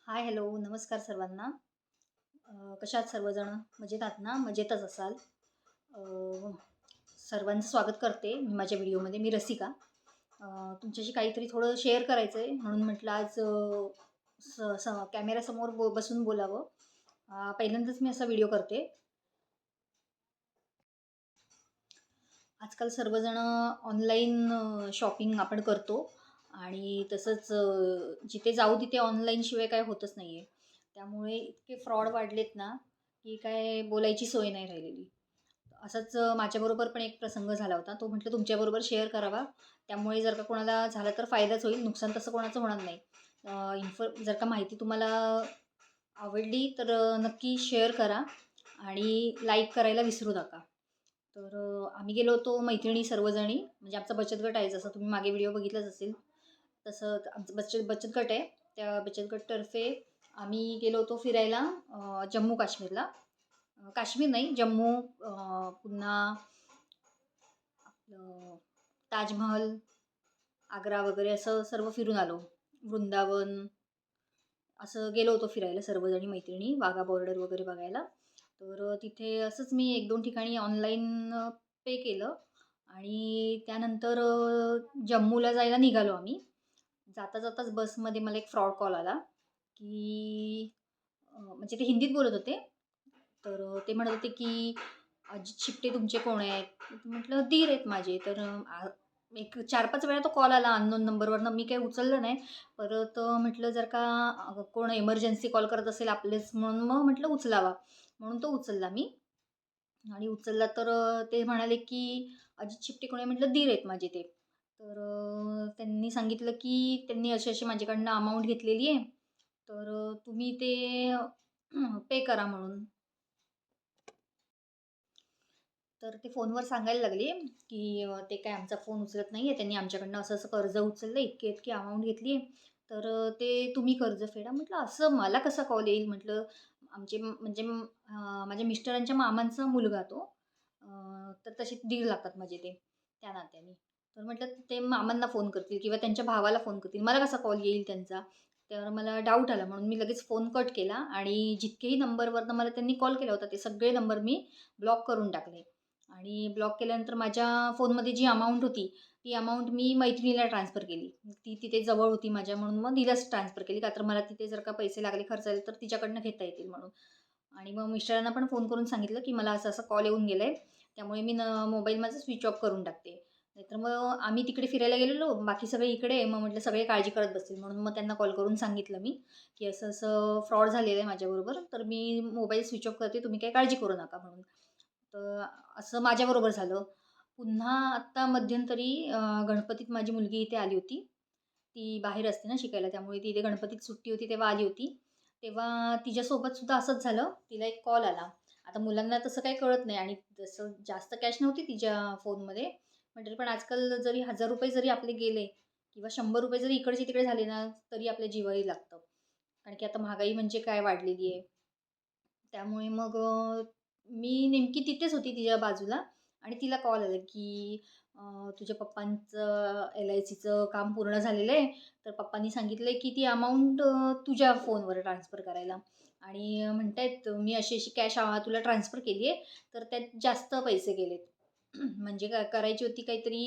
हाय, hello, नमस्कार सर्वांना. कशा आहात सर्वजण? मजेत आहात ना? मजेतच असाल. अ, सर्वांचं स्वागत करते मी माझ्या व्हिडिओमध्ये. मी रसिका. तुमच्याशी काहीतरी थोडं शेअर करायचं आहे म्हणून म्हटलं आज स स कॅमेऱ्यासमोर बसून बोलावं. पहिल्यांदाच मी असा व्हिडिओ करते. आजकाल सर्वजण ऑनलाईन शॉपिंग आपण करतो आणि तसंच जिथे जाऊ तिथे ऑनलाईन शिवाय काय होतच नाही आहे. त्यामुळे इतके फ्रॉड वाढलेत ना, की काय बोलायची सोय नाही राहिलेली. असंच माझ्याबरोबर पण एक प्रसंग झाला होता. तो म्हटलं तुमच्याबरोबर शेअर करावा. त्यामुळे जर का कोणाला झालं तर फायदाच होईल, नुकसान तसं कोणाचं होणार नाही. जर का माहिती तुम्हाला आवडली तर नक्की शेअर करा आणि लाईक करायला विसरू नका. तर आम्ही गेलो होतो मैत्रिणी सर्वजणी, म्हणजे आमचा बचत गट आहे. जसं तुम्ही मागे व्हिडिओ बघितलाच असेल, तसं आमचं बचत बचत गट आहे. त्या बचत गटतर्फे आम्ही गेलो होतो फिरायला जम्मू काश्मीरला. काश्मीर नाही, जम्मू, पुन्हा आपलं ताजमहल, आग्रा वगैरे असं सर्व फिरून आलो. वृंदावन असं गेलो होतो फिरायला सर्वजणी मैत्रिणी, वाघा बॉर्डर वगैरे बघायला. तर तिथे असंच मी 1-2 ठिकाणी ऑनलाईन पे केलं आणि त्यानंतर जम्मूला जायला निघालो आम्ही. जाता जाताच बसमध्ये मला एक फ्रॉड कॉल आला, की म्हणजे ते हिंदीत बोलत होते. तर ते म्हणत होते, की "अजित शिट्टे तुमचे कोण आहेत?" म्हटलं, "दीर आहेत माझे." तर एक 4-5 वेळा तो कॉल आला अननोन नंबरवरनं. मी काही उचललं नाही. परत म्हटलं जर का कोण इमर्जन्सी कॉल करत असेल आपलेच म्हणून मग म्हटलं उचलावा. म्हणून तो उचलला मी आणि उचलला तर ते म्हणाले, की "अजित शिट्टे कोण आहे?" म्हटलं, "दीर आहेत माझे ते." तर त्यांनी सांगितलं, की त्यांनी अशी-अशी माझ्याकडनं अमाउंट घेतलेली आहे. तर तुम्ही ते पे करा म्हणून. तर ते फोनवर सांगायला लागले, की ते काय आमचा फोन उचलत नाही आहे. त्यांनी आमच्याकडनं असं-असं कर्ज उचललं, इतकी-इतकी अमाउंट घेतली आहे. तर ते तुम्ही कर्ज फेडा. म्हटलं, "असं मला कसा कॉल येईल?" म्हटलं, "आमचे म्हणजे माझ्या मिस्टरांच्या मामांचा मुलगा तो. अ, तर तसे दीर लागतात माझे ते, त्या नात्याने." तर म्हटलं, "ते मामांना फोन करतील किंवा त्यांच्या भावाला फोन करतील. मला कसा कॉल येईल त्यांचा?" तर मला डाऊट आला म्हणून मी लगेच फोन कट केला आणि जितकेही नंबरवरनं मला त्यांनी कॉल केला होता, ते सगळे नंबर मी ब्लॉक करून टाकले. आणि ब्लॉक केल्यानंतर माझ्या फोनमध्ये जी अमाउंट होती, ती अमाउंट मी मैत्रिणीला ट्रान्सफर केली. ती तिथे जवळ होती माझ्या म्हणून मग तिलाच ट्रान्सफर केली. का तर मला तिथे जर का पैसे लागले खर्चायला तर तिच्याकडनं घेता येतील म्हणून. आणि मग मिस्टरांना पण फोन करून सांगितलं, की मला असं-असं कॉल येऊन गेलाय. त्यामुळे मी मोबाईल माझा स्विच ऑफ करून टाकते. नाहीतर मग आम्ही तिकडे फिरायला गेलेलो, बाकी सगळे इकडे आहे. मग म्हटलं सगळे काळजी करत बसतील म्हणून मग त्यांना कॉल करून सांगितलं मी, की असं-असं फ्रॉड झालेलं आहे माझ्याबरोबर. तर मी मोबाईल स्विच ऑफ करते. तुम्ही काही काळजी करू नका म्हणून. तर असं माझ्याबरोबर झालं. पुन्हा आत्ता मध्यंतरी गणपतीत माझी मुलगी इथे आली होती. ती बाहेर असते ना शिकायला, त्यामुळे ती इथे गणपतीत सुट्टी होती तेव्हा आली होती. तेव्हा तिच्यासोबत सुद्धा असंच झालं. तिला एक कॉल आला. आता मुलांना तसं काही कळत नाही आणि तसं जास्त कॅश नव्हती तिच्या फोनमध्ये. पण तरी पण आजकाल जरी ₹1000 जरी आपले गेले किंवा ₹100 जरी इकडचे-तिकडे झाले ना, तरी आपल्या जिव्हारी लागतं. कारण की आता महागाई म्हणजे काय वाढलेली आहे. त्यामुळे मग मी नेमकी तिथेच होती तिच्या बाजूला आणि तिला कॉल आला, की तुझ्या पप्पांचं LICचं काम पूर्ण झालेलं आहे. तर पप्पांनी सांगितलंय, की ती अमाउंट तुझ्या फोनवर ट्रान्सफर करायला आणि म्हणतायत मी अशी-अशी कॅश तुला ट्रान्सफर केली आहे, तर त्यात जास्त पैसे गेलेत. म्हणजे करायची होती काहीतरी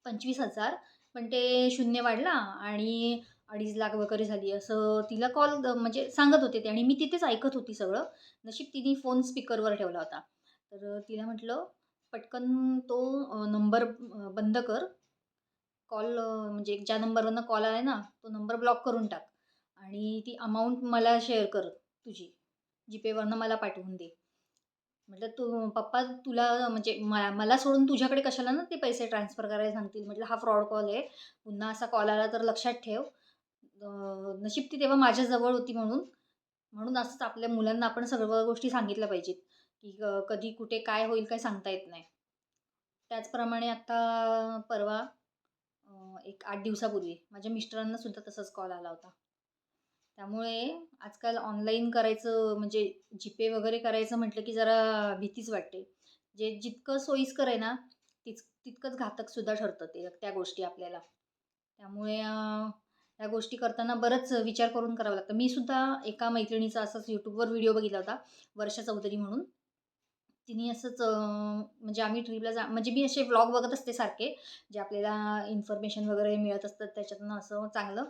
25,000 पण ते शून्य वाढला आणि 2.5 लाख वगैरे झाली असं तिला कॉल म्हणजे सांगत होते ते आणि मी तिथेच ऐकत होती सगळं. नशीब तिने फोन स्पीकरवर ठेवला होता. तर तिला म्हटलं, "पटकन तो नंबर बंद कर. कॉल म्हणजे ज्या नंबरवरनं कॉल आलाय ना, तो नंबर ब्लॉक करून टाक आणि ती अमाउंट मला शेअर कर तुझी. GPayवरनं मला पाठवून दे." म्हटलं, "तू पप्पा तुला म्हणजे मला सोडून तुझ्याकडे कशाला ना ते पैसे ट्रान्सफर करायला सांगतील." म्हटलं, "हा फ्रॉड कॉल आहे. पुन्हा असा कॉल आला तर लक्षात ठेव." नशीब ती तेव्हा माझ्याजवळ होती म्हणून. म्हणून असंच आपल्या मुलांना आपण सर्व गोष्टी सांगितल्या पाहिजेत, की कधी कुठे काय होईल काय सांगता येत नाही. त्याचप्रमाणे आता परवा एक 8 दिवसापूर्वी माझ्या मिस्टरांना सुद्धा तसाच कॉल आला होता. त्यामुळे आजकाल ऑनलाईन करायचं म्हणजे जीपे वगैरे करायचं म्हटलं की जरा भीतीच वाटते. जे जितकं सोयीस्कर आहे ना, तितकंच घातक सुद्धा ठरतं ते त्या गोष्टी आपल्याला. त्यामुळे ह्या गोष्टी करताना बरंच विचार करून करावं लागतं. मी सुद्धा एका मैत्रिणीचा असाच YouTubeवर व्हिडिओ बघितला होता, वर्षा चौधरी म्हणून. तिने असंच म्हणजे आम्ही ट्रिपला म्हणजे मी असे व्लॉग बघत असते सारखे, जे आपल्याला इन्फॉर्मेशन वगैरे मिळत असतात त्याच्यातनं असं चांगलं.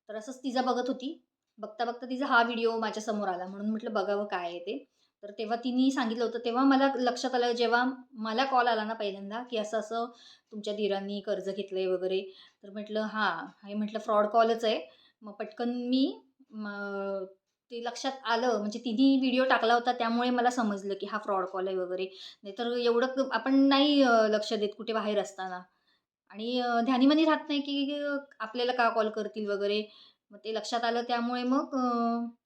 तर असंच तिचा बघत होती. बघता-बघता तिचा हा व्हिडिओ माझ्यासमोर आला. म्हणून म्हटलं बघावं काय आहे ते. तर तेव्हा तिने सांगितलं होतं. तेव्हा मला लक्षात आलं जेव्हा मला कॉल आला ना पहिल्यांदा, की असं-असं तुमच्या दीरांनी कर्ज घेतलंय वगैरे. तर म्हटलं हां, हे म्हटलं फ्रॉड कॉलच आहे. मग पटकन मी ते लक्षात आलं म्हणजे तिने व्हिडिओ टाकला होता त्यामुळे मला समजलं, की हा फ्रॉड कॉल आहे वगैरे. नाहीतर एवढं आपण नाही लक्ष देत कुठे बाहेर असताना आणि ध्यानीमनी राहत नाही, की आपल्याला का कॉल करतील वगैरे. मग ते लक्षात आलं त्यामुळे मग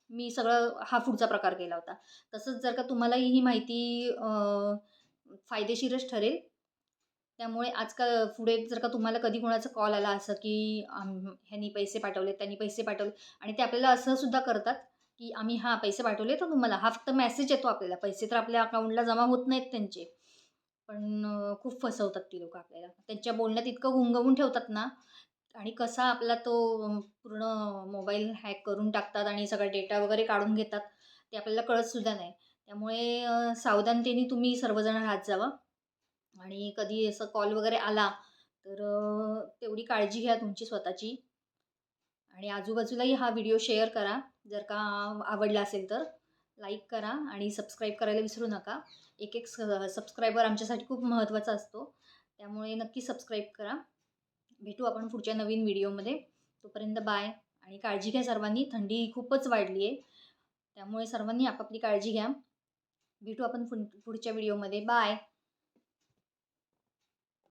मी सगळं हा पुढचा प्रकार केला होता. तसंच जर का तुम्हालाही ही माहिती फायदेशीरच ठरेल. त्यामुळे आजकाल पुढे जर का तुम्हाला कधी कोणाचा कॉल आला असं, की ह्यानी पैसे पाठवले, त्यांनी पैसे पाठवले आणि ते आपल्याला असं सुद्धा करतात, की आम्ही हां, पैसे पाठवले तर तुम्हाला. हा फक्त मेसेज येतो आपल्याला. पैसे तर आपल्या अकाउंटला जमा होत नाहीत त्यांचे. पण खूप फसवतात ती लोकं आपल्याला. त्यांच्या बोलण्यात इतकं गुंगवून ठेवतात ना आणि कसा आपला तो पूर्ण मोबाईल हॅक करून टाकतात आणि सगळा डेटा वगैरे काढून घेतात, ते आपल्याला कळत सुद्धा नाही. त्यामुळे सावधानतेने तुम्ही सर्वजण राहत जावा. आणि कधी असं कॉल वगैरे आला, तर तेवढी काळजी घ्या तुमची स्वतःची आणि आजूबाजूलाही हा व्हिडिओ शेअर करा. जर का आवडला असेल तर. लाईक करा आणि सबस्क्राईब करायला विसरू नका. एक-एक सबस्क्रायबर आमच्यासाठी खूप महत्त्वाचा असतो. त्यामुळे नक्की सबस्क्राईब करा. भेटू आपण पुढच्या नवीन व्हिडिओमध्ये. तोपर्यंत बाय आणि काळजी घ्या सर्वांनी. थंडी खूपच वाढली आहे. त्यामुळे सर्वांनी आपापली काळजी घ्या. भेटू आपण पुढच्या व्हिडिओमध्ये. बाय.